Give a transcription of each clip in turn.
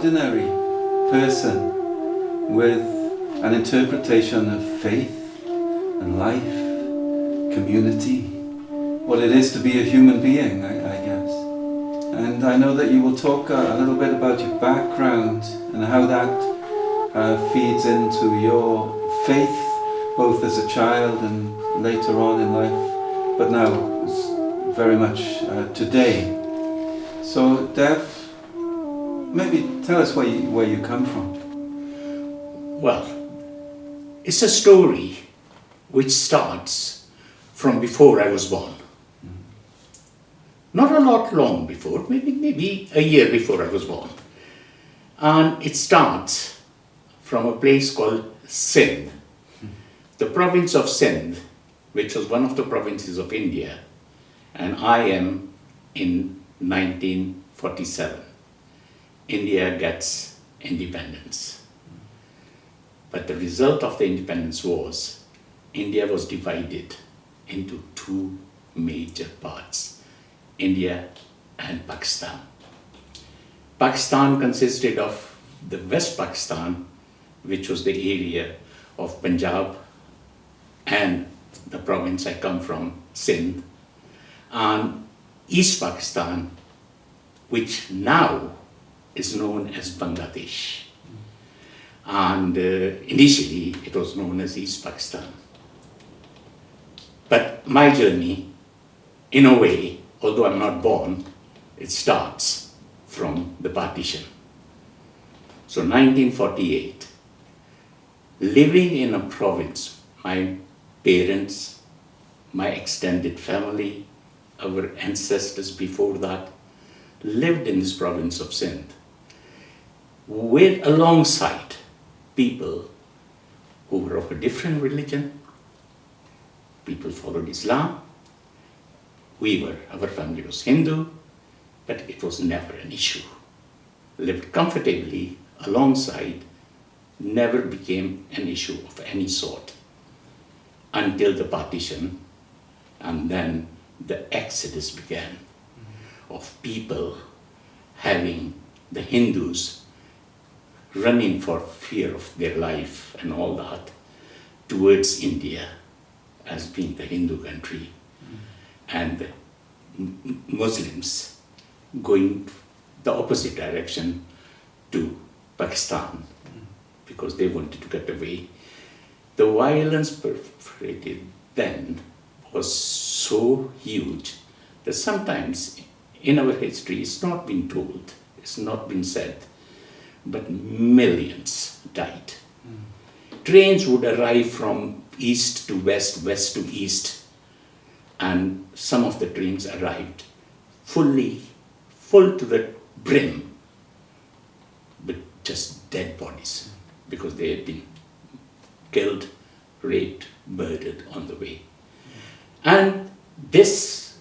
ordinary person with an interpretation of faith and life, community, what it is to be a human being, I guess. And I know that you will talk a little bit about your background and how that feeds into your faith, both as a child and later on in life, but now very much today. So Dev, maybe tell us where you come from. Well, it's a story which starts from before I was born. Not a lot long before, maybe a year before I was born. And it starts from a place called Sindh, the province of Sindh, which was one of the provinces of India, and I am in 1947. India gets independence. But the result of the independence was India was divided into two major parts, India and Pakistan. Pakistan consisted of the West Pakistan, which was the area of Punjab and the province I come from, Sindh, and East Pakistan, which now is known as Bangladesh. And initially it was known as East Pakistan. But my journey, in a way, although I'm not born, it starts from the partition. So 1948, living in a province, my parents, my extended family, our ancestors before that, lived in this province of Sindh, with alongside people who were of a different religion. People followed Islam. Our family was Hindu, but it was never an issue. Lived comfortably alongside, never became an issue of any sort until the partition, and then the exodus began of people having the Hindus running for fear of their life and all that towards India as being the Hindu country, and the Muslims going the opposite direction to Pakistan because they wanted to get away. The violence perpetrated then was so huge that sometimes in our history it's not been told, it's not been said, but millions died. Trains would arrive from east to west, west to east, and some of the trains arrived full to the brim, but just dead bodies because they had been killed, raped, murdered on the way. And this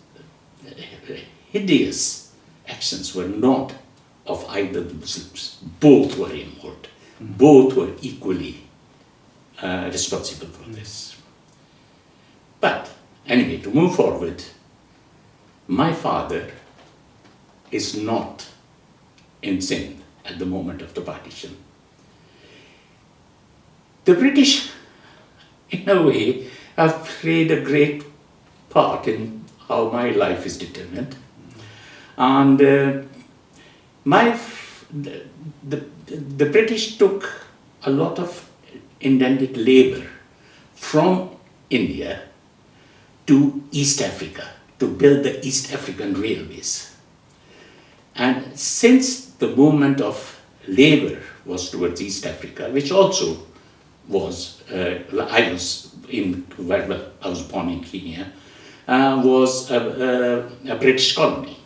hideous actions were not of either the Muslims. Both were involved. Both were equally responsible for this. But anyway, to move forward, my father is not in Sindh at the moment of the partition. The British, in a way, have played a great part in how my life is determined. And the British took a lot of indented labor from India to East Africa to build the East African railways. And since the movement of labor was towards East Africa, which also was, I was born in Kenya, was a British colony.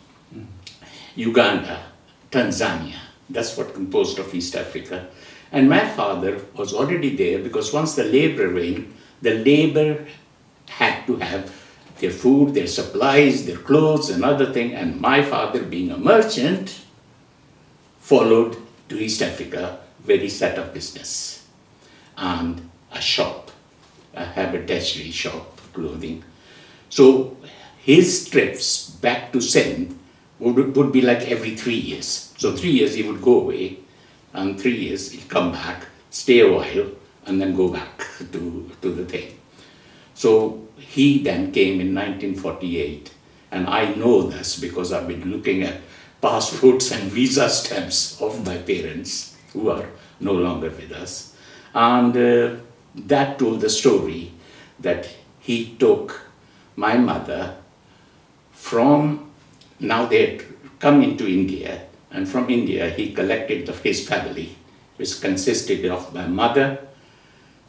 Uganda, Tanzania, that's what composed of East Africa. And my father was already there because once the labor reigned, the labor had to have their food, their supplies, their clothes and other thing. And my father, being a merchant, followed to East Africa where he set up business and a shop, a haberdashery shop, clothing. So his trips back to Sindh would be like every 3 years. So 3 years he would go away and 3 years he'll come back, stay a while, and then go back to the thing. So he then came in 1948, and I know this because I've been looking at passports and visa stamps of my parents who are no longer with us. And that told the story that he took my mother from, now they had come into India, and from India he collected his family, which consisted of my mother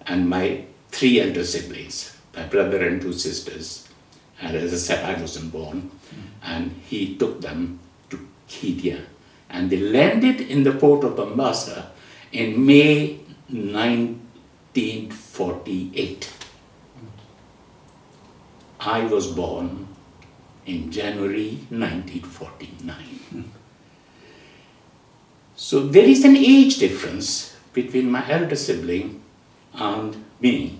and my 3 elder siblings, my brother and 2 sisters. And as I said, I wasn't born. And he took them to India. And they landed in the port of Mombasa in May 1948. I was born in January 1949. So there is an age difference between my elder sibling and me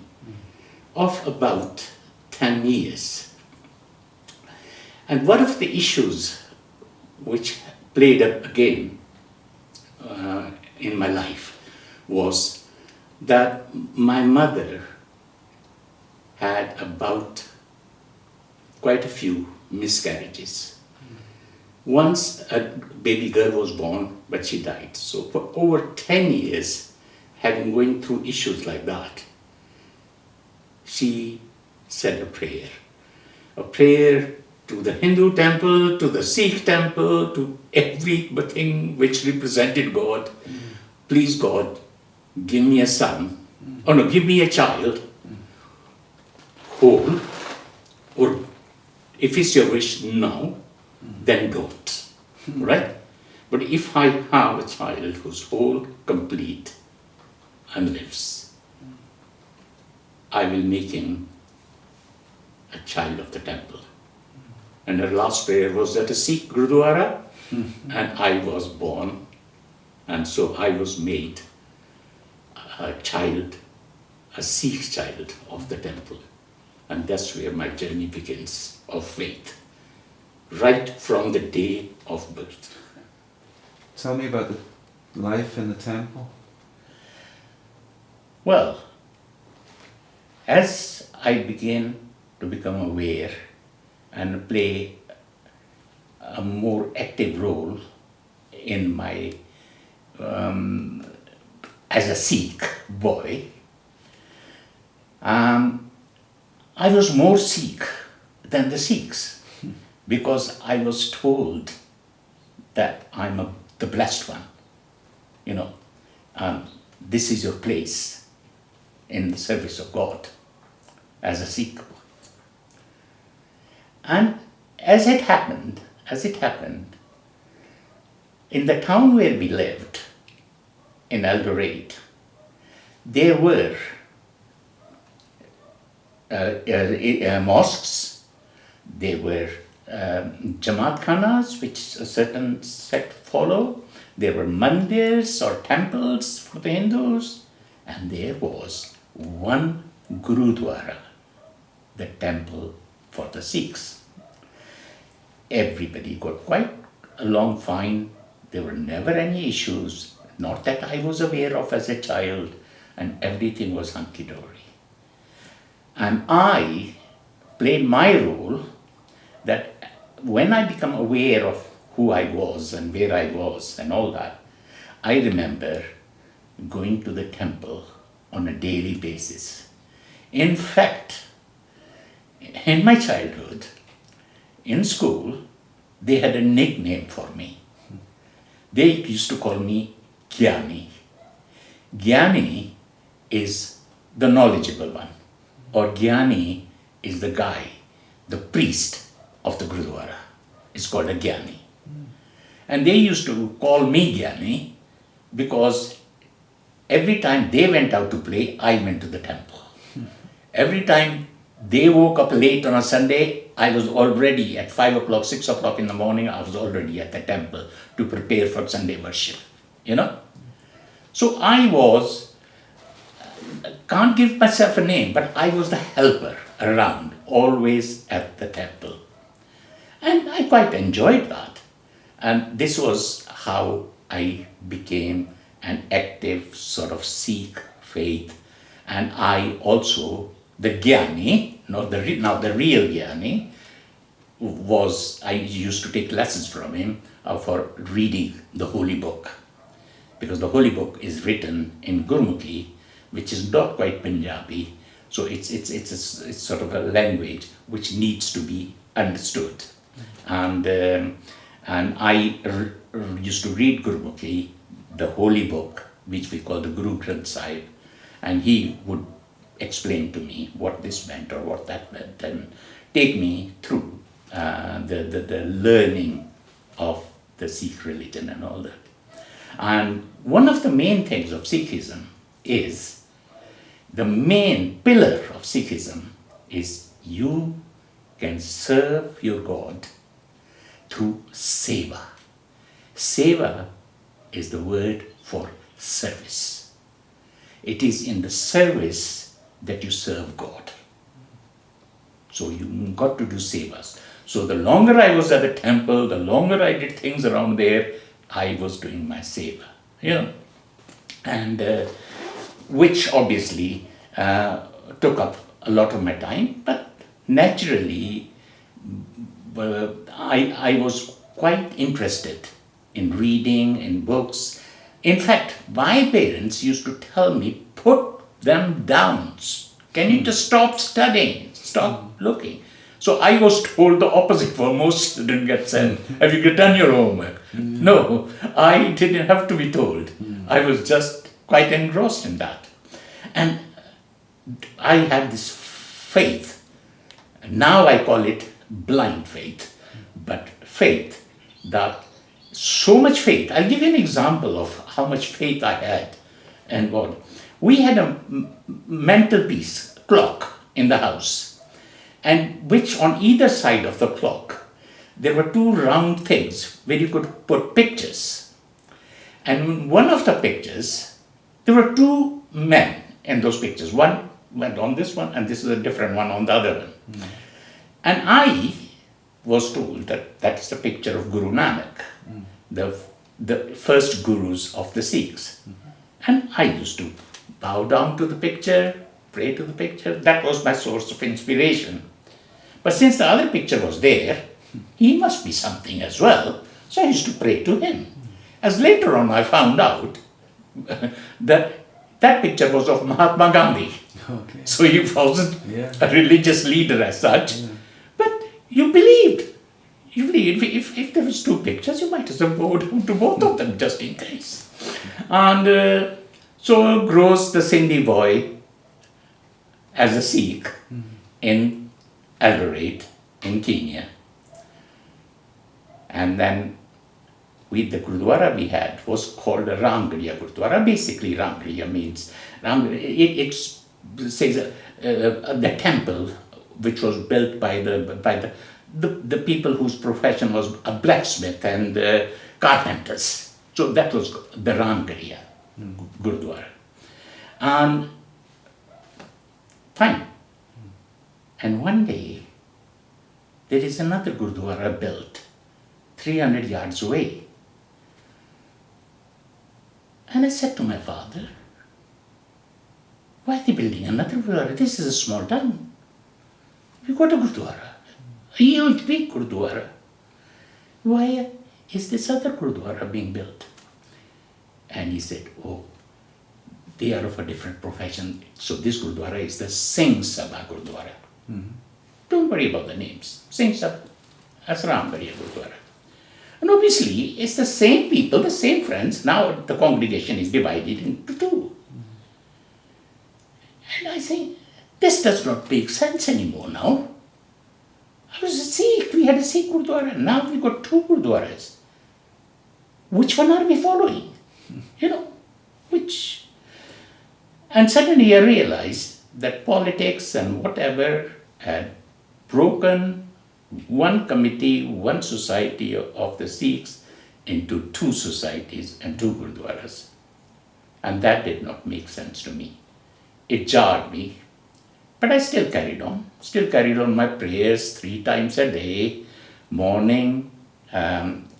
of about 10 years. And one of the issues which played up again in my life was that my mother had about quite a few miscarriages. Once a baby girl was born, but she died. So for over 10 years, having going through issues like that, she said a prayer to the Hindu temple, to the Sikh temple, to everything which represented God. Please God, give me a son, give me a child, whole, or if it's your wish now, then don't, right? But if I have a child who's whole, complete, and lives, I will make him a child of the temple. And her last prayer was at a Sikh Gurudwara, and I was born, and so I was made a child, a Sikh child of the temple. And that's where my journey begins of faith, right from the day of birth. Tell me about the life in the temple. Well, as I began to become aware and play a more active role in my, as a Sikh boy, I was more Sikh than the Sikhs because I was told that I'm the blessed one, this is your place in the service of God as a Sikh. And as it happened, in the town where we lived, in Eldoret, there were mosques, there were Jamaat Khanas, which a certain sect follow, there were mandirs or temples for the Hindus, and there was one Gurudwara, the temple for the Sikhs. Everybody got quite along fine. There were never any issues, not that I was aware of as a child, and everything was hunky-dory. And I played my role that when I become aware of who I was and where I was and all that, I remember going to the temple on a daily basis. In fact, in my childhood, in school, they had a nickname for me. They used to call me Gyani. Gyani is the knowledgeable one, or Gyani is the guy, the priest of the Gurudwara. It's called a Gyani. And they used to call me Gyani because every time they went out to play, I went to the temple. Every time they woke up late on a Sunday, I was already at 5 o'clock, 6 o'clock in the morning, I was already at the temple to prepare for Sunday worship, So I was, can't give myself a name, but I was the helper around, always at the temple. And I quite enjoyed that. And this was how I became an active sort of Sikh faith. And I also, the Gyani, now the real Gyani, I used to take lessons from him for reading the holy book. Because the holy book is written in Gurmukhi, which is not quite Punjabi. So it's sort of a language which needs to be understood. And I used to read Gurmukhi, the holy book, which we call the Guru Granth Sahib, and he would explain to me what this meant or what that meant, and take me through the learning of the Sikh religion and all that. And one of the main things of Sikhism is, the main pillar of Sikhism is you can serve your God through seva. Seva is the word for service. It is in the service that you serve God. So you got to do sevas. So the longer I was at the temple, the longer I did things around there, I was doing my seva, and which obviously took up a lot of my time, but naturally I was quite interested in reading, in books. In fact, my parents used to tell me, put them down. Can you just stop studying, stop looking? So I was told the opposite for most students get said, have you done your homework? No, I didn't have to be told. I was just quite engrossed in that. And I had this faith. Now I call it blind faith, but faith that so much faith. I'll give you an example of how much faith I had and what. We had a mantelpiece clock in the house, and which on either side of the clock, there were two round things where you could put pictures. And in one of the pictures, there were two men in those pictures. One went on this one, and this is a different one on the other one. And I was told that that is the picture of Guru Nanak, the first gurus of the Sikhs. And I used to bow down to the picture, pray to the picture. That was my source of inspiration. But since the other picture was there, he must be something as well. So I used to pray to him. As later on I found out that that picture was of Mahatma Gandhi. Okay. So he wasn't a religious leader as such. But you believed. You believed. If there was two pictures, you might as well bow down to both of them just in case. And so grows the Sindhi boy as a Sikh in Eldoret in Kenya. And then the Gurdwara we had was called a Ramgriya Gurdwara. Basically Ramgriya means, it says the temple which was built by the people whose profession was a blacksmith and carpenters. So that was the Ramgriya Gurdwara. And fine. And one day, there is another Gurdwara built 300 yards away. And I said to my father, why are they building another Gurdwara? This is a small town. We've got a Gurdwara, a huge big Gurdwara. Why is this other Gurdwara being built? And he said, oh, they are of a different profession. So this Gurdwara is the Singh Sabha Gurdwara. Don't worry about the names. Singh Sabha, that's Ramgariya Gurdwara. And obviously, it's the same people, the same friends. Now the congregation is divided into two. And I think, this does not make sense anymore now. I was a Sikh, we had a Sikh Gurdwara. Now we've got two Gurdwaras. Which one are we following? Which? And suddenly I realized that politics and whatever had broken one committee, one society of the Sikhs into two societies and two Gurdwaras. And that did not make sense to me. It jarred me. But I still carried on my prayers 3 times a day, morning,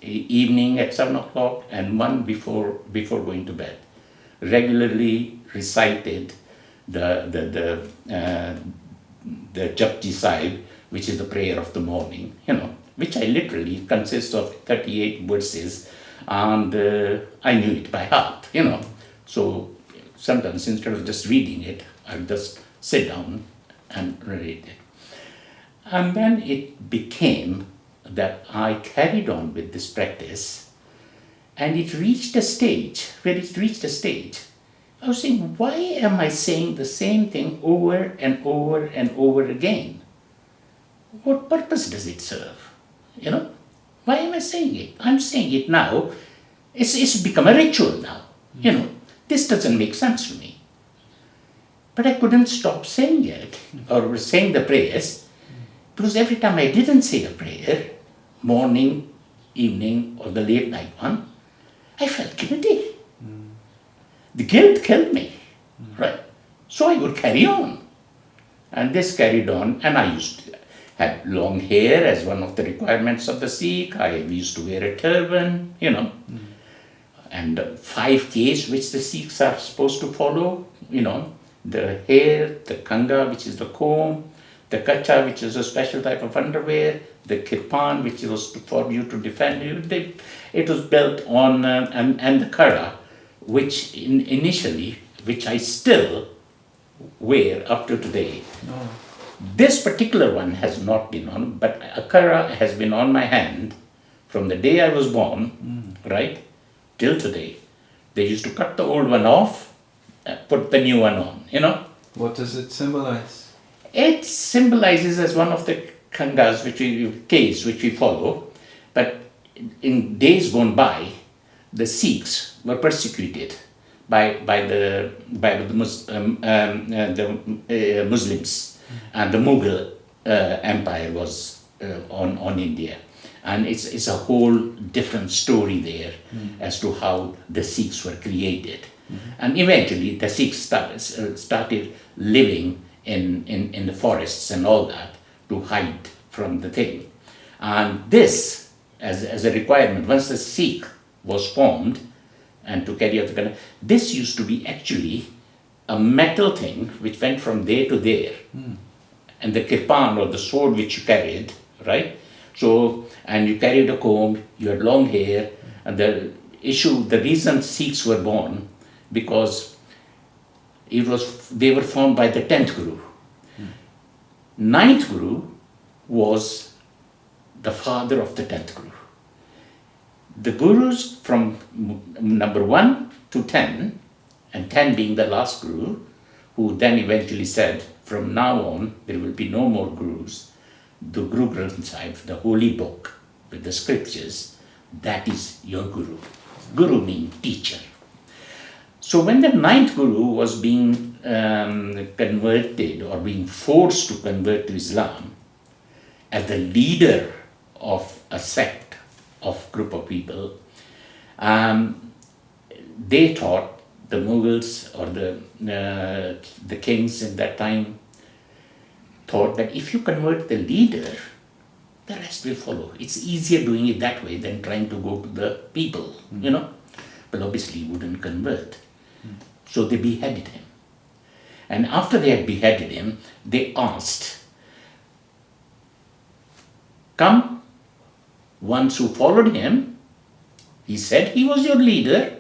evening at 7 o'clock, and one before going to bed. regularly recited the Japji Sahib, which is the prayer of the morning, which I literally consists of 38 verses, and I knew it by heart, So sometimes instead of just reading it, I would just sit down and read it. And then it became that I carried on with this practice, and it reached a stage I was saying, why am I saying the same thing over and over and over again? What purpose does it serve? Why am I saying it? I'm saying it now. It's become a ritual now. This doesn't make sense to me. But I couldn't stop saying it or saying the prayers, because every time I didn't say a prayer, morning, evening, or the late night one, I felt guilty. The guilt killed me, right? So I would carry on. And this carried on, and I used to have long hair as one of the requirements of the Sikh. I used to wear a turban, and 5 Ks which the Sikhs are supposed to follow, the hair, the kanga, which is the comb, the kacha, which is a special type of underwear, the kirpan, which was for you to defend you. It was built on, and the kara, which initially, which I still wear up to today. Oh. This particular one has not been on, but a kara has been on my hand from the day I was born, right, till today. They used to cut the old one off, put the new one on, What does it symbolize? It symbolizes as one of the kangas, Ks, which we follow, but in days gone by, the Sikhs were persecuted by the Muslims, and the Mughal Empire was on India, and it's a whole different story there as to how the Sikhs were created, and eventually the Sikhs started living in the forests and all that to hide from the thing, and this as a requirement, once the Sikh was formed, and to carry out the this used to be actually a metal thing which went from there to there, and the kirpan or the sword which you carried, right? So, and you carried a comb, you had long hair, and the reason Sikhs were born, because they were formed by the 10th Guru. 9th Guru was the father of the 10th Guru. The Gurus from number 1 to 10, and 10 being the last Guru, who then eventually said, from now on, there will be no more Gurus. The Guru Granth Sahib, the holy book with the scriptures, that is your Guru. Guru means teacher. So when the 9th Guru was being converted or being forced to convert to Islam, as the leader of a sect, of group of people, they thought, the Mughals or the kings in that time thought that if you convert the leader, the rest will follow. It's easier doing it that way than trying to go to the people, But obviously he wouldn't convert. So they beheaded him. And after they had beheaded him, they asked, come, ones who followed him, he said he was your leader,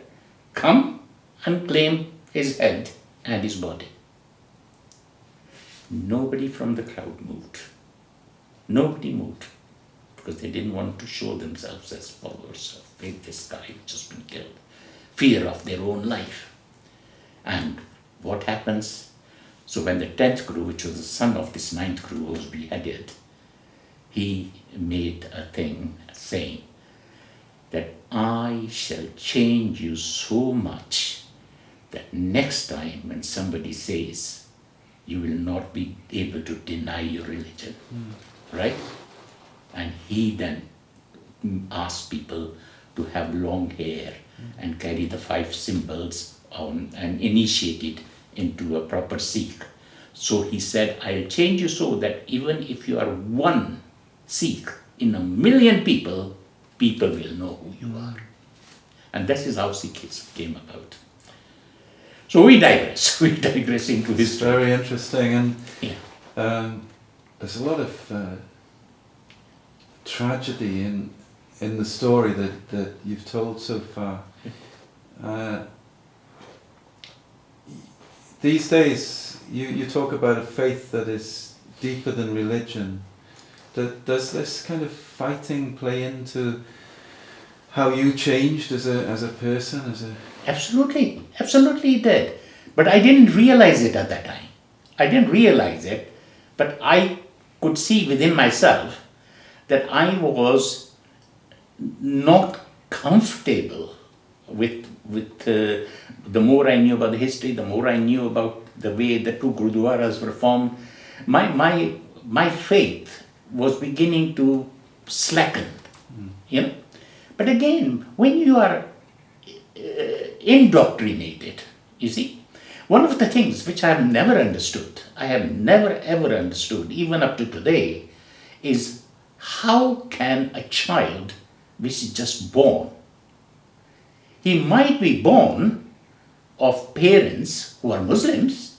come and claim his head and his body. Nobody from the crowd moved. Nobody moved, because they didn't want to show themselves as followers of this guy who's just been killed. Fear of their own life. And what happens? So when the 10th Guru, which was the son of this 9th Guru, was beheaded, he made a thing saying that I shall change you so much that next time when somebody says, you will not be able to deny your religion, right? And he then asked people to have long hair and carry the 5 symbols on and initiated into a proper Sikh. So he said, I'll change you so that even if you are one Sikh in 1,000,000 people, people will know who you are. And this is how Sikhism came about. So we digress. We digress into It's history. very interesting, and Yeah. there's a lot of tragedy in the story that you've told so far. These days, you talk about a faith that is deeper than religion. Does this kind of fighting play into how you changed as a person, Absolutely. Absolutely it did. But I didn't realize it at that time. I didn't realize it, but I could see within myself that I was not comfortable with the more I knew about the history, the more I knew about the way the two gurudwaras were formed. My faith was beginning to slacken, you know. But again, when you are indoctrinated, you see, one of the things which I have never understood, even up to today, is how can a child which is just born, he might be born of parents who are Muslims,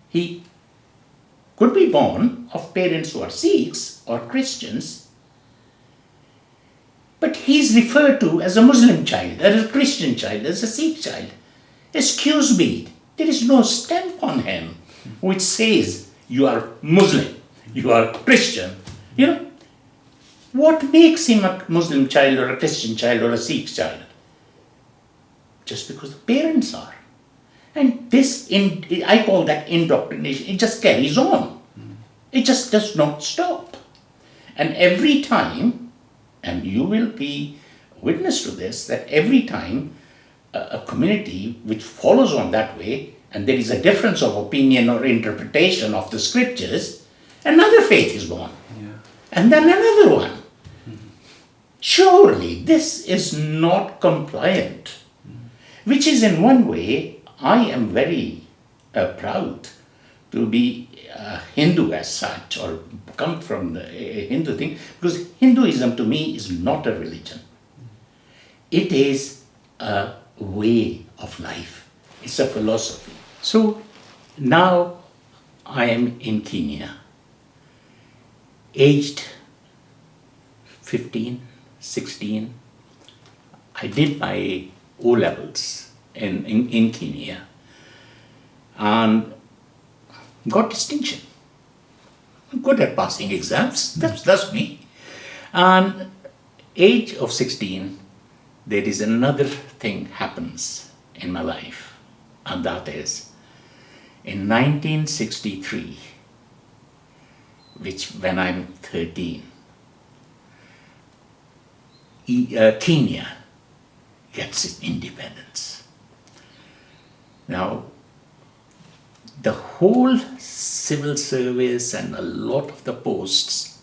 he could be born of parents who are Sikhs or Christians, but he is referred to as a Muslim child, as a Christian child, as a Sikh child. Excuse me, there is no stamp on him which says you are Muslim, you are Christian. You know, what makes him a Muslim child or a Christian child or a Sikh child? Just because the parents are. And this, I call that indoctrination. It just carries on. It just does not stop. And every time, and you will be witness to this, that every time a community which follows on that way, and there is a difference of opinion or interpretation of the scriptures, another faith is born. Yeah. And then another one. Surely this is not compliant. Which is in one way, I am very proud to be a Hindu as such, or come from the Hindu thing, because Hinduism to me is not a religion. It is a way of life. It's a philosophy. So now I am in Kenya, aged 15, 16. I did my O-levels in Kenya and got distinction. I'm good at passing exams, that's me. And age of 16, there is another thing happens in my life, and that is in 1963, which when I'm 13, Kenya gets its independence. Now, the whole civil service and a lot of the posts,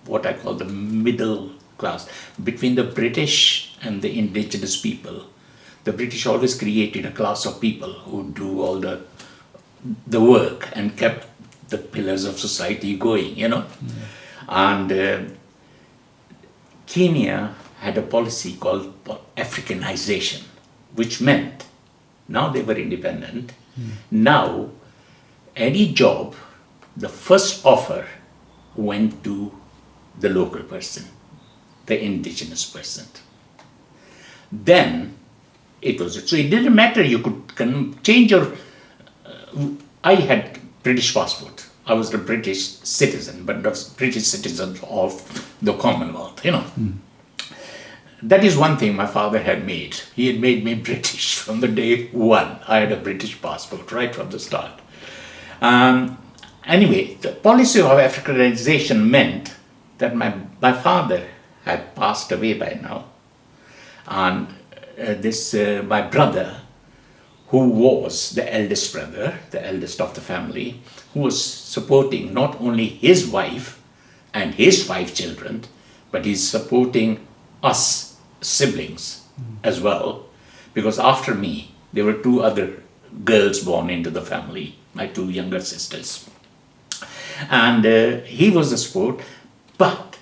what I call the middle class, between the British and the indigenous people, the British always created a class of people who do all the work and kept the pillars of society going, you know. And Kenya had a policy called Africanization, which meant, now they were independent, now any job, the first offer went to the local person, the indigenous person. Then it was, so it didn't matter, you could change your, I had British passport. I was a British citizen, but not British citizen of the Commonwealth, you know. That is one thing my father had made. He had made me British from the day one. I had a British passport right from the start. Anyway, the policy of Africanization meant that my father had passed away by now. And my brother, who was the eldest brother, the eldest of the family, who was supporting not only his wife and his 5 children, but he's supporting us siblings as well, because after me there were 2 other girls born into the family, my 2 younger sisters, and he was the support, but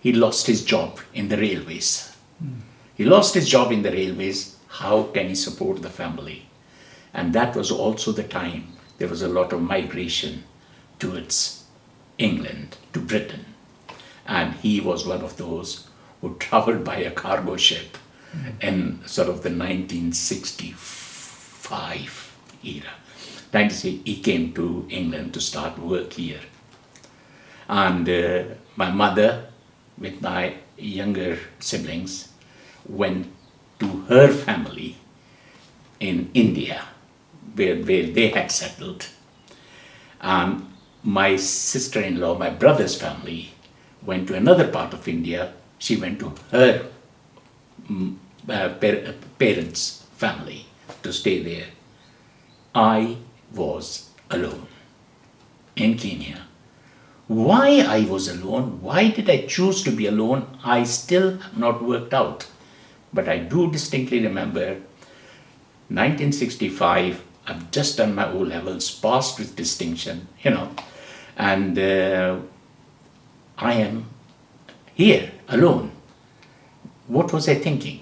he lost his job in the railways. He lost his job in the railways. How can he support the family? And that was also the time there was a lot of migration towards England, to Britain. And he was one of those who traveled by a cargo ship in sort of the 1965 era. He came to England to start work here. And my mother, with my younger siblings, went to her family in India, where they had settled. And my sister-in-law, my brother's family, went to another part of India. She went to her parents' family to stay there. I was alone in Kenya. Why I was alone, why did I choose to be alone, I still have not worked out. But I do distinctly remember 1965, I've just done my O-levels, passed with distinction, and I am here, alone. What was I thinking?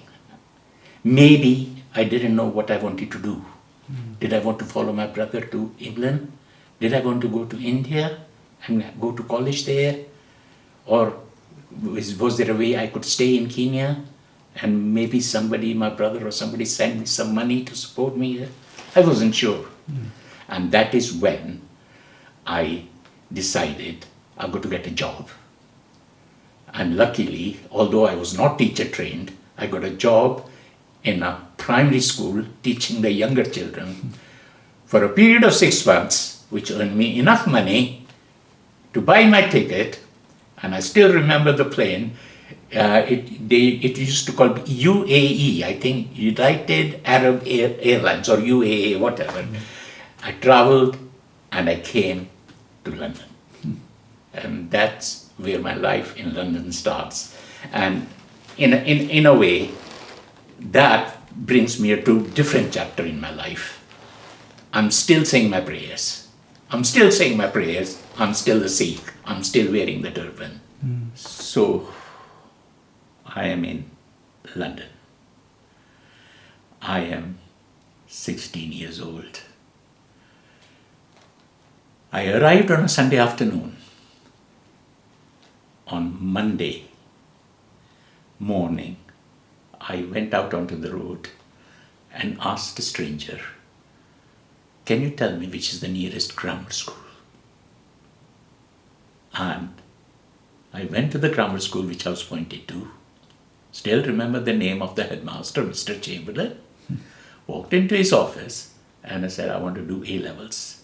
Maybe I didn't know what I wanted to do. Did I want to follow my brother to England? Did I want to go to India and go to college there? Or was there a way I could stay in Kenya and maybe somebody, my brother or somebody, send me some money to support me here? I wasn't sure. And that is when I decided I'm going to get a job. And luckily, although I was not teacher trained, I got a job in a primary school teaching the younger children for a period of 6 months, which earned me enough money to buy my ticket. And I still remember the plane. It used to call UAE, I think, United Arab Airlines, or UAE, whatever. I traveled and I came to London. And that's where my life in London starts. And in a way, that brings me to a different chapter in my life. I'm still saying my prayers. I'm still saying my prayers. I'm still a Sikh. I'm still wearing the turban. So, I am in London. I am 16 years old. I arrived on a Sunday afternoon. On Monday morning, I went out onto the road and asked a stranger, "Can you tell me which is the nearest grammar school?" And I went to the grammar school which I was pointed to. Still remember the name of the headmaster, Mr. Chamberlain. Walked into his office and I said, "I want to do A-levels."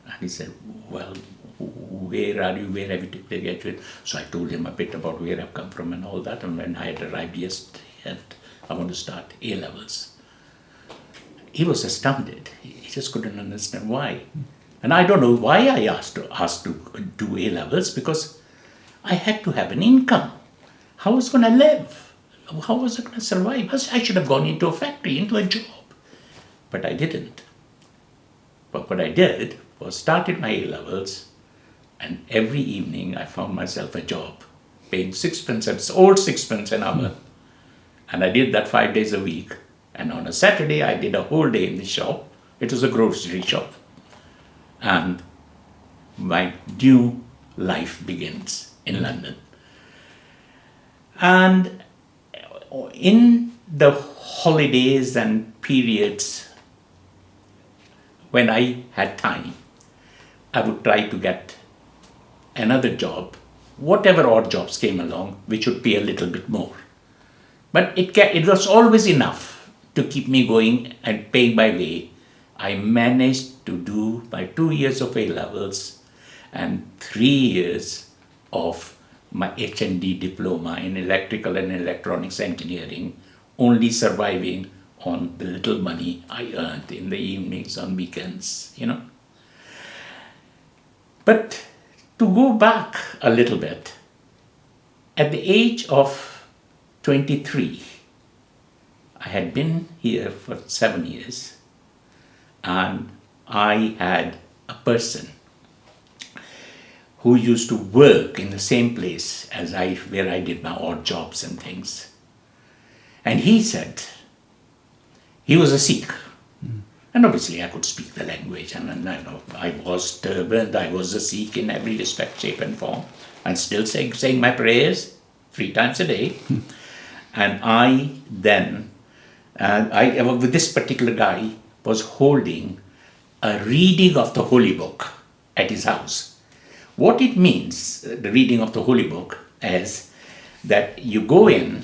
And he said, "Well, where are you? Where have you graduated?" So I told him a bit about where I've come from and all that. And when I had arrived yesterday, and I want to start A-levels. He was astounded. He just couldn't understand why. And I don't know why I asked to do A-levels, because I had to have an income. How was I going to live? How was I going to survive? I should have gone into a factory, into a job. But I didn't. But what I did was started my A-levels, and every evening I found myself a job, paying old sixpence an hour. And I did that 5 days a week. And on a Saturday, I did a whole day in the shop. It was a grocery shop. And my new life begins in London. And in the holidays and periods when I had time, I would try to get another job, whatever odd jobs came along, which would pay a little bit more. But it was always enough to keep me going and paying my way. I managed to do my 2 years of A-levels and 3 years of my HND diploma in electrical and electronics engineering, only surviving on the little money I earned in the evenings, on weekends, But to go back a little bit, at the age of 23, I had been here for 7 years, and I had a person who used to work in the same place as where I did my odd jobs and things. And he said, he was a Sikh, And obviously I could speak the language, and I was turbaned, I was a Sikh in every respect, shape and form. And still saying my prayers 3 times a day. And I then, with this particular guy, was holding a reading of the Holy Book at his house. What it means, the reading of the Holy Book, is that you go in,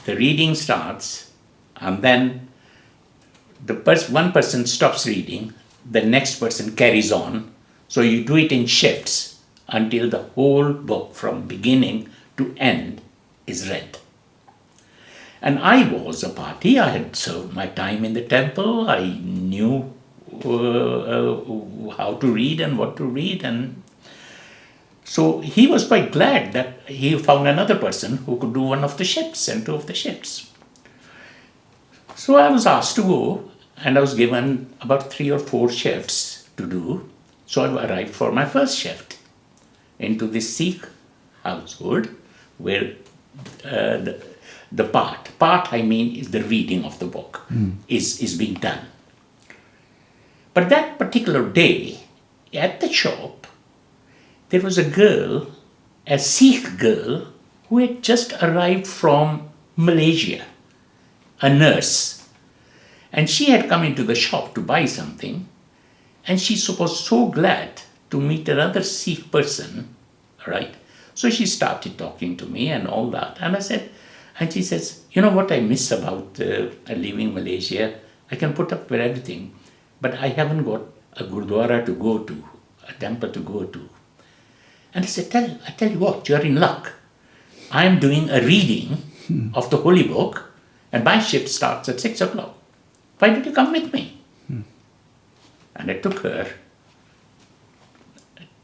the reading starts, and then one person stops reading, the next person carries on. So you do it in shifts until the whole book from beginning to end is read. And I was a party. I had served my time in the temple. I knew how to read and what to read. And so he was quite glad that he found another person who could do one of the shifts and 2 of the shifts. So I was asked to go, and I was given about 3 or 4 shifts to do. So I arrived for my first shift into this Sikh household where the part I mean is the reading of the book is being done. But that particular day at the shop, there was a girl, a Sikh girl, who had just arrived from Malaysia, a nurse. And she had come into the shop to buy something, and she was so glad to meet another Sikh person, right? So she started talking to me and all that. And I said, and she says, you know what I miss about leaving Malaysia? I can put up with everything, but I haven't got a gurdwara to go to, a temple to go to. And I said, I tell you what, you're in luck. I'm doing a reading of the Holy Book, and my shift starts at 6 o'clock. Why don't you come with me? And I took her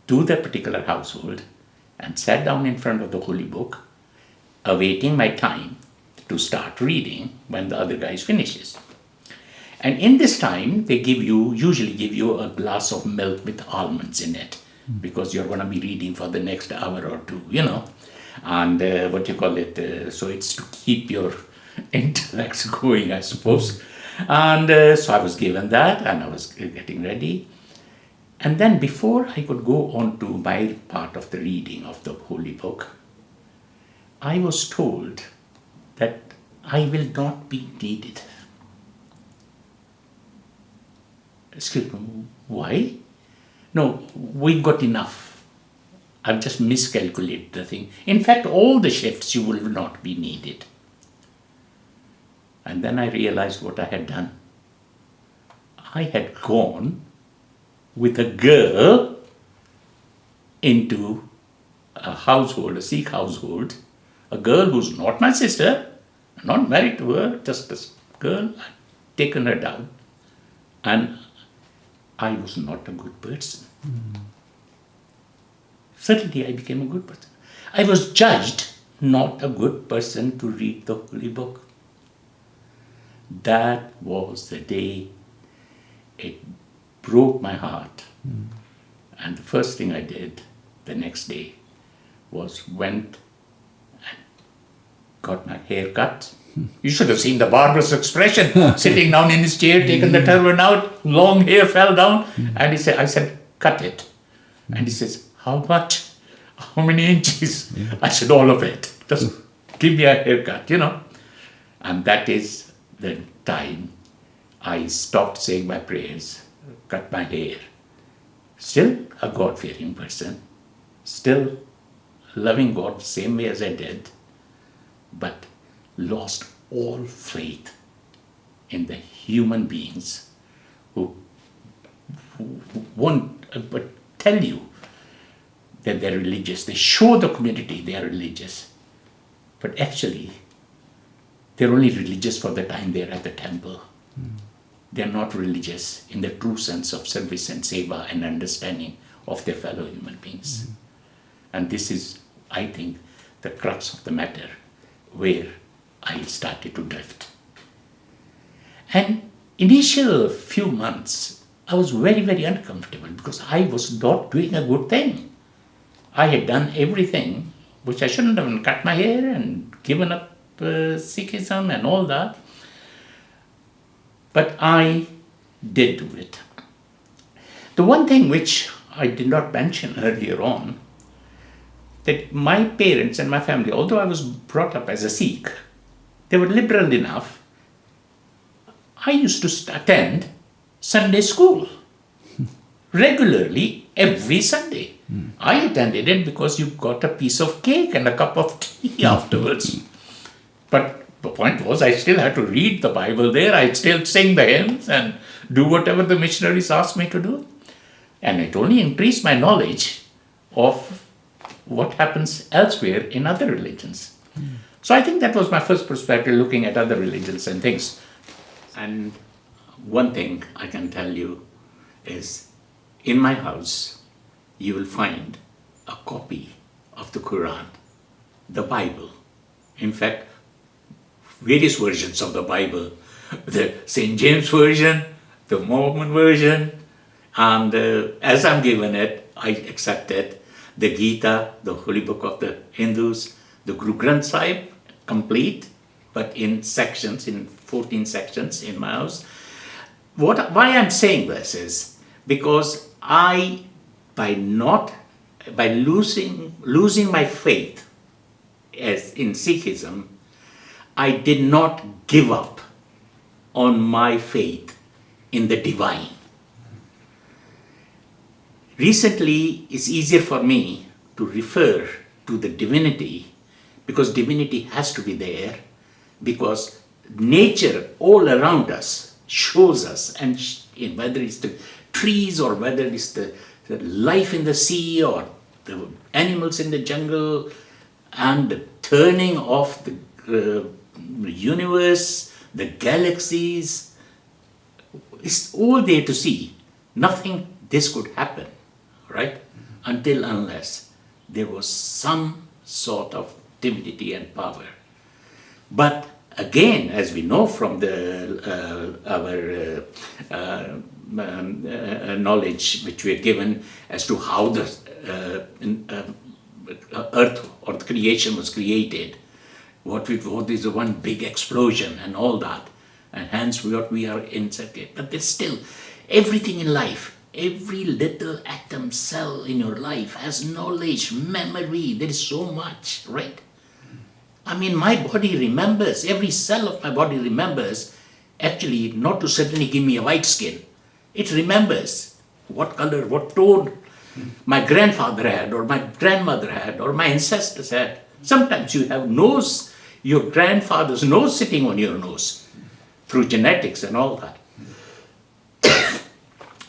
to that particular household and sat down in front of the Holy Book, awaiting my time to start reading when the other guy finishes. And in this time, they usually give you a glass of milk with almonds in it, because you're going to be reading for the next hour or 2, and so it's to keep your intellects going, I suppose. And so I was given that, and I was getting ready. And then before I could go on to my part of the reading of the Holy Book, I was told that I will not be needed. Excuse me, why? No, we've got enough. I've just miscalculated the thing. In fact, all the shifts you will not be needed. And then I realized what I had done. I had gone with a girl into a household, a Sikh household, a girl who's not my sister, not married to her, just a girl. I'd taken her down, and I was not a good person. Suddenly I became a good person. I was judged not a good person to read the Holy Book. That was the day it broke my heart. And the first thing I did the next day was went and got my hair cut. You should have seen the barber's expression, sitting down in his chair, taking the turban out, long hair fell down, and I said, cut it. And he says, how much? How many inches? I said, all of it. Just give me a haircut, And that is the time I stopped saying my prayers, cut my hair. Still a God-fearing person, still loving God the same way as I did, but lost all faith in the human beings who won't but tell you that they're religious. They show the community they are religious, but actually they're only religious for the time they're at the temple. They're not religious in the true sense of service and seva and understanding of their fellow human beings. And this is, I think, the crux of the matter where I started to drift. And initial few months, I was very, very uncomfortable because I was not doing a good thing. I had done everything which I shouldn't have, cut my hair and given up Sikhism and all that. But I did do it. The one thing which I did not mention earlier on, that my parents and my family, although I was brought up as a Sikh, they were liberal enough. I used to attend Sunday school regularly every Sunday. I attended it because you got a piece of cake and a cup of tea afterwards. But the point was, I still had to read the Bible there. I'd still sing the hymns and do whatever the missionaries asked me to do. And it only increased my knowledge of what happens elsewhere in other religions. So I think that was my first perspective, looking at other religions and things. And one thing I can tell you is, in my house, you will find a copy of the Quran, the Bible. In fact, various versions of the Bible, the St. James Version, the Mormon version, and as I'm given it, I accept it, the Gita, the holy book of the Hindus, the Guru Granth Sahib, complete, but in sections, in 14 sections in my house. Why I'm saying this is because by losing my faith as in Sikhism, I did not give up on my faith in the divine. Recently, it's easier for me to refer to the divinity because divinity has to be there, because nature all around us shows us, and whether it's the trees or whether it's the life in the sea or the animals in the jungle and the turning of the universe, the galaxies, it's all there to see. Nothing this could happen, right? Unless there was some sort of divinity and power. But again, as we know from our knowledge which we are given as to how the earth or the creation was created, what is the one big explosion and all that, and hence what we are in circuit. But there's still everything in life. Every little atom, cell in your life has knowledge, memory. There is so much, right? I mean, my body remembers, every cell of my body remembers, actually not to suddenly give me a white skin. It remembers what color, what tone my grandfather had, or my grandmother had, or my ancestors had. Sometimes you have nose, your grandfather's nose sitting on your nose through genetics and all that.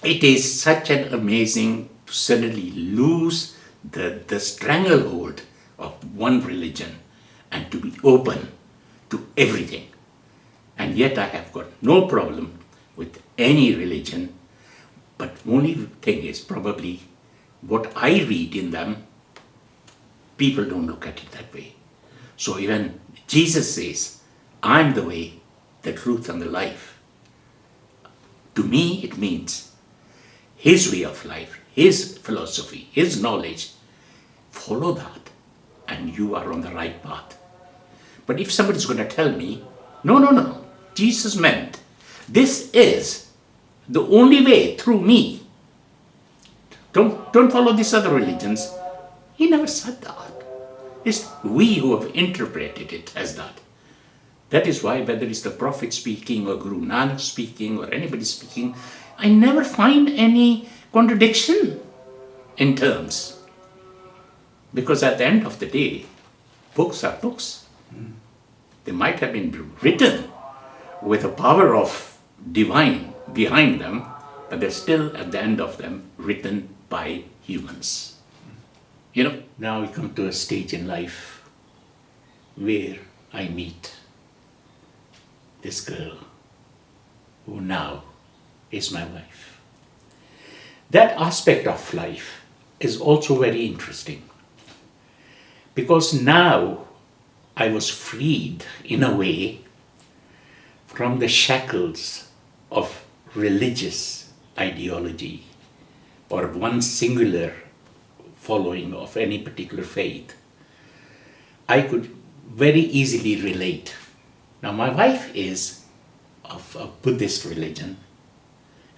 It is such an amazing to suddenly lose the stranglehold of one religion and to be open to everything. And yet I have got no problem with any religion, but only thing is probably what I read in them, people don't look at it that way. So even Jesus says, I'm the way, the truth and the life. To me it means his way of life, his philosophy, his knowledge. Follow that and you are on the right path. But if somebody's going to tell me, no, Jesus meant this is the only way through me. Don't follow these other religions. He never said that. It's we who have interpreted it as that. That is why whether it's the Prophet speaking or Guru Nanak speaking or anybody speaking, I never find any contradiction in terms. Because at the end of the day, books are books. They might have been written with a power of divine behind them, but they're still at the end of them written by humans. You know, now we come to a stage in life where I meet this girl who now is my wife. That aspect of life is also very interesting because now I was freed in a way from the shackles of religious ideology or one singular following of any particular faith. I could very easily relate. Now my wife is of a Buddhist religion,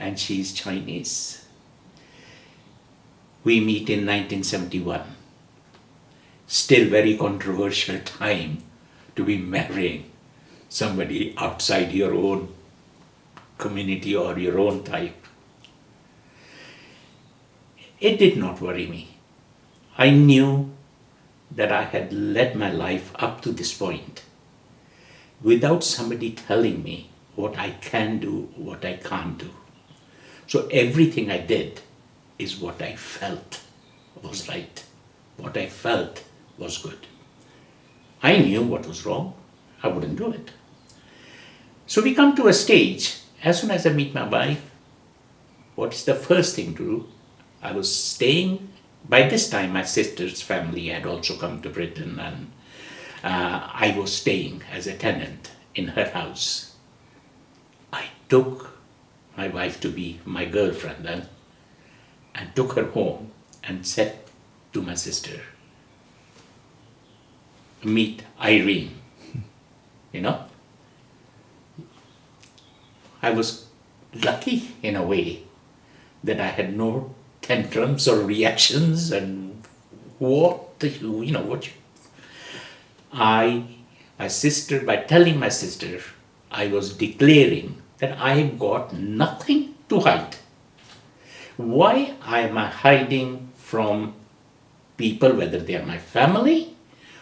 and she's Chinese. We meet in 1971. Still very controversial time to be marrying somebody outside your own community or your own type. It did not worry me. I knew that I had led my life up to this point without somebody telling me what I can do, what I can't do. So everything I did is what I felt was right, what I felt was good. I knew what was wrong, I wouldn't do it. So we come to a stage, as soon as I meet my wife, what is the first thing to do? I was staying, by this time my sister's family had also come to Britain, and I was staying as a tenant in her house. I took my wife to be my girlfriend then, and took her home and said to my sister, meet Irene, you know. I was lucky in a way that I had no tantrums or reactions and by telling my sister, I was declaring that I've got nothing to hide. Why am I hiding from people, whether they are my family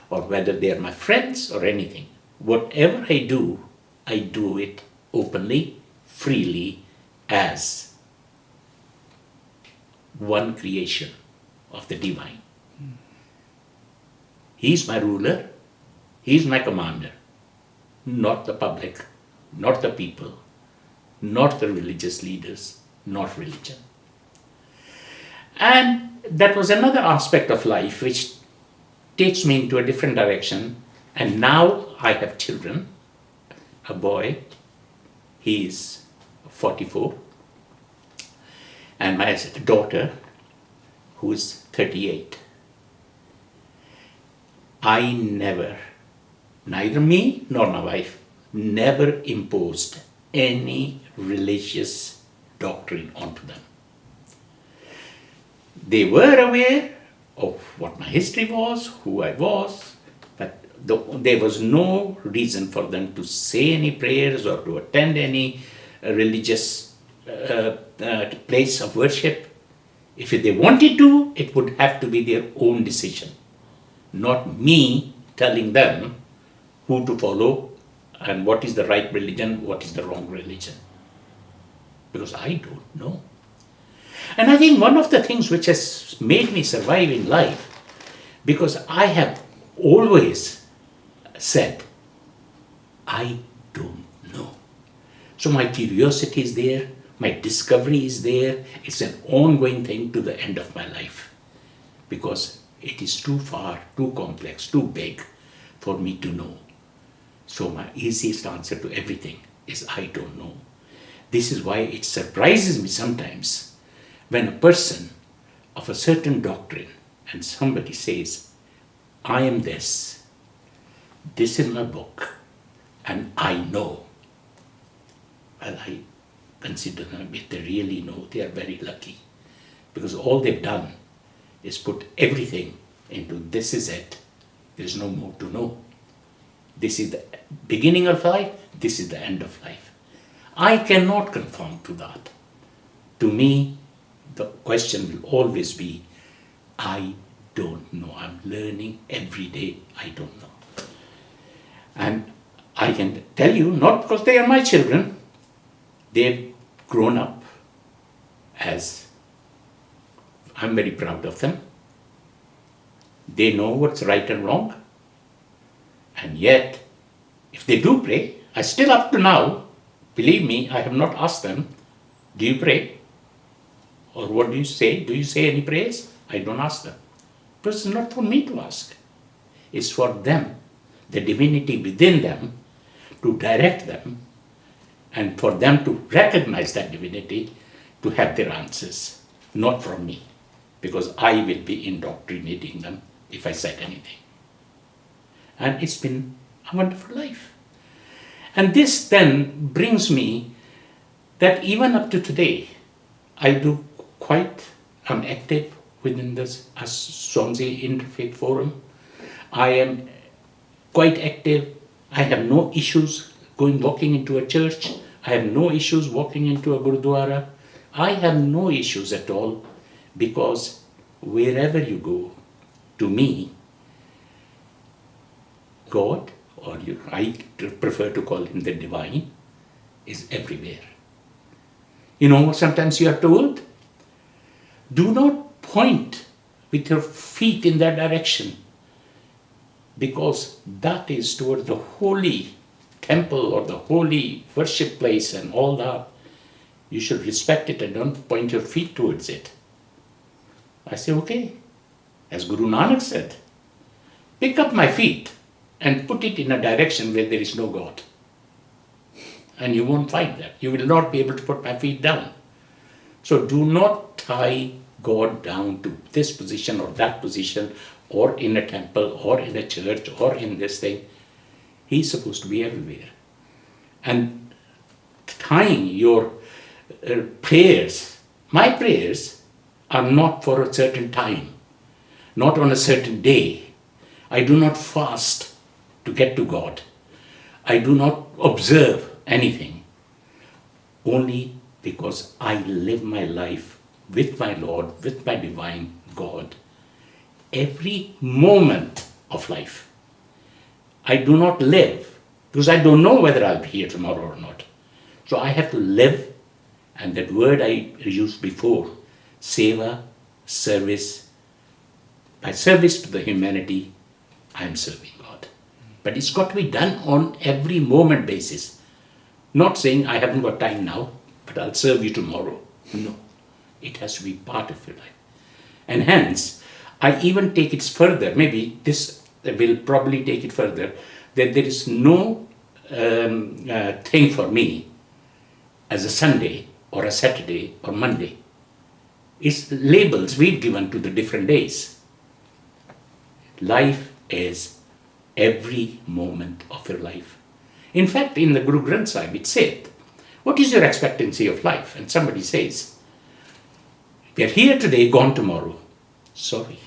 or whether they are my friends or anything? Whatever I do it openly, freely, as one creation of the divine. He's my ruler, he's my commander, not the public, not the people, not the religious leaders, not religion. And that was another aspect of life which takes me into a different direction. And now I have children, a boy, he's 44, and my daughter, who is 38. I never, neither me nor my wife, never imposed any religious doctrine onto them. They were aware of what my history was, who I was, but there was no reason for them to say any prayers or to attend any religious place of worship. If they wanted to, it would have to be their own decision, not me telling them who to follow and what is the right religion, what is the wrong religion, because I don't know. And I think one of the things which has made me survive in life, because I have always said, I don't know. So my curiosity is there, my discovery is there, it's an ongoing thing to the end of my life, because it is too far, too complex, too big for me to know. So my easiest answer to everything is I don't know. This is why it surprises me sometimes when a person of a certain doctrine and somebody says, I am this is my book, and I know. Well, I consider them, if they really know, they are very lucky, because all they've done is put everything into this is it. There is no more to know. This is the beginning of life, this is the end of life. I cannot conform to that. To me, the question will always be, I don't know. I'm learning every day, I don't know. And I can tell you, not because they are my children, they've grown up as, I'm very proud of them. They know what's right and wrong. And yet, if they do pray, I still up to now, believe me, I have not asked them, do you pray? Or what do you say? Do you say any prayers? I don't ask them. Because it's not for me to ask. It's for them, the divinity within them, to direct them, and for them to recognize that divinity, to have their answers, not from me, because I will be indoctrinating them if I said anything. And it's been a wonderful life. And this then brings me that even up to today, I'm active within this Swansea Interfaith Forum. I am quite active. I have no issues walking into a church. I have no issues walking into a Gurdwara. I have no issues at all, because wherever you go, to me, God, I prefer to call him the divine, is everywhere. Sometimes you are told, do not point with your feet in that direction, because that is toward the holy temple or the holy worship place and all that. You should respect it and don't point your feet towards it. I say, okay, as Guru Nanak said, pick up my feet and put it in a direction where there is no God. And you won't find that. You will not be able to put my feet down. So do not tie God down to this position or that position, or in a temple or in a church or in this thing. He's supposed to be everywhere. And tying your prayers, my prayers are not for a certain time, not on a certain day. I do not fast to get to God. I do not observe anything, only because I live my life with my Lord, with my divine God, every moment of life. I do not live because I don't know whether I'll be here tomorrow or not. So I have to live, and that word I used before, seva, service. By service to the humanity, I am serving God. But it's got to be done on every moment basis. Not saying I haven't got time now, but I'll serve you tomorrow. No, it has to be part of your life. And hence, I even take it further, maybe this will probably take it further, that there is no thing for me as a Sunday or a Saturday or Monday. It's labels we've given to the different days. Life is every moment of your life. In fact, in the Guru Granth Sahib, it said, what is your expectancy of life? And somebody says, we are here today, gone tomorrow. Sorry,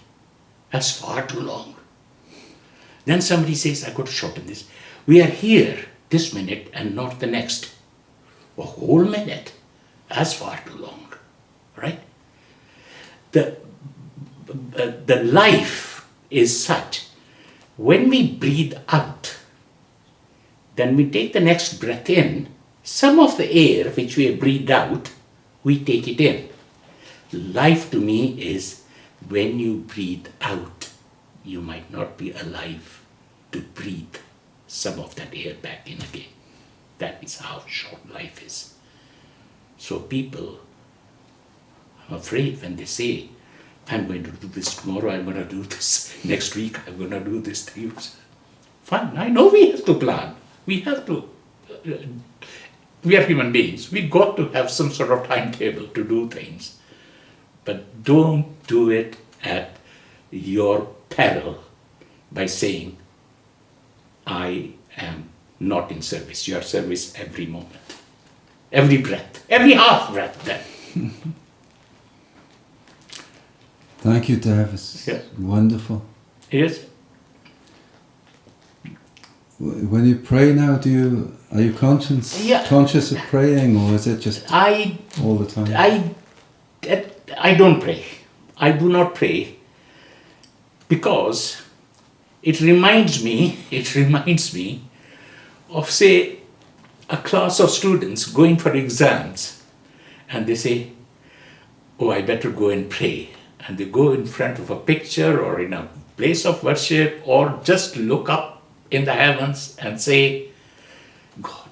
that's far too long. Then somebody says, I've got to shorten this. We are here this minute and not the next. A whole minute, that's far too long, right? The life is such, when we breathe out, then we take the next breath in, some of the air which we have breathed out, we take it in. Life to me is when you breathe out, you might not be alive to breathe some of that air back in again. That is how short life is. So people are afraid when they say, I'm going to do this tomorrow, I'm going to do this next week, I'm going to do this 3 weeks. Fine, I know we have to plan. We have to. We are human beings. We got to have some sort of timetable to do things. But don't do it at your peril by saying, I am not in service. You are service every moment, every breath, every half breath then. Thank you, Davis. Yeah. Wonderful. Yes. When you pray now, are you conscious of praying, or is it just all the time? I don't pray. I do not pray because it reminds me of, say, a class of students going for exams, and they say, oh, I better go and pray. And they go in front of a picture or in a place of worship, or just look up in the heavens and say, God,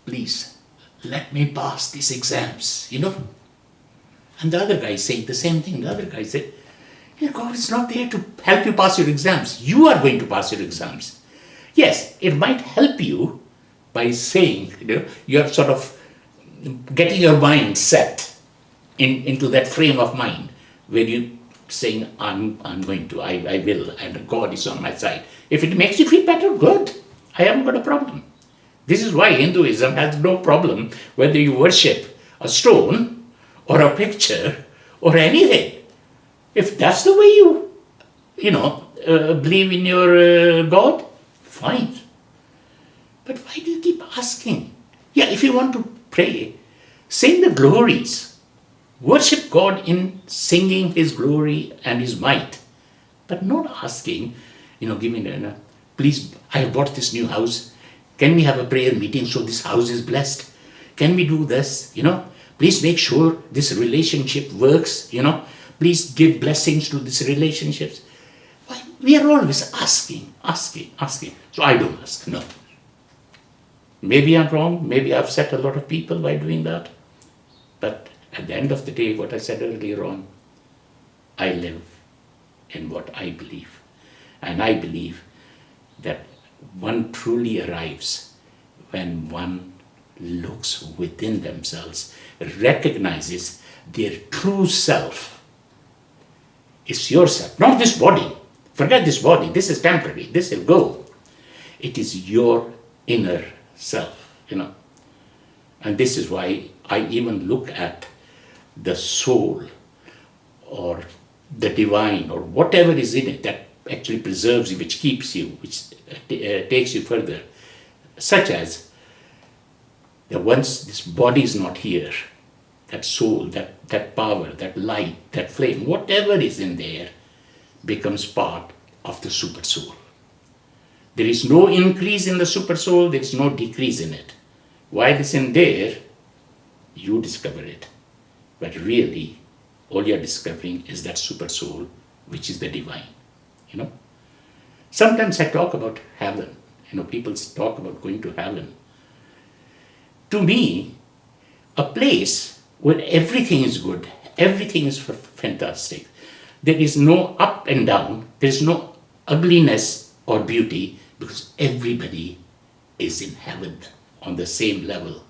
please, let me pass these exams, And the other guy saying the same thing. The other guy said, God is not there to help you pass your exams. You are going to pass your exams. Yes, it might help you by saying, you're sort of getting your mind set into that frame of mind where you're saying, I'm going to, I will, and God is on my side. If it makes you feel better, good. I haven't got a problem. This is why Hinduism has no problem whether you worship a stone or a picture or anything. If that's the way you believe in your God, fine. But why do you keep asking? Yeah, if you want to pray, sing the glories. Worship God in singing His glory and His might. But not asking, give me, please, I have bought this new house. Can we have a prayer meeting so this house is blessed? Can we do this? Please make sure this relationship works. Please give blessings to these relationships. Why? We are always asking. So I don't ask, no. Maybe I'm wrong. Maybe I've upset a lot of people by doing that. But at the end of the day, what I said earlier on, I live in what I believe. And I believe that one truly arrives when one looks within themselves, recognizes their true self. It's yourself, not this body. Forget this body. This is temporary. This will go. It is your inner self, And this is why I even look at the soul or the divine or whatever is in it that actually preserves you, which keeps you, which takes you further, such as that once this body is not here, that soul, that power, that light, that flame, whatever is in there becomes part of the super soul. There is no increase in the super soul, there is no decrease in it. While it's in there, you discover it. But really, all you're discovering is that super soul, which is the divine. Sometimes I talk about heaven. People talk about going to heaven. To me, a place where everything is good, everything is fantastic. There is no up and down, there is no ugliness or beauty, because everybody is in heaven on the same level.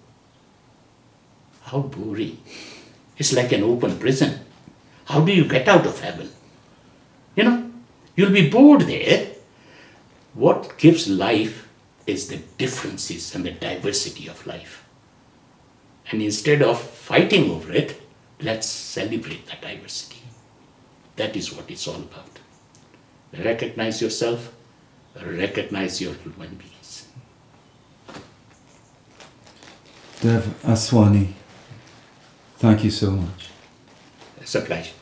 How boring. It's like an open prison. How do you get out of heaven? You'll be bored there. What gives life is the differences and the diversity of life. And instead of fighting over it, let's celebrate that diversity. That is what it's all about. Recognize yourself, recognize your human beings. Dev Aswani, thank you so much. It's a pleasure.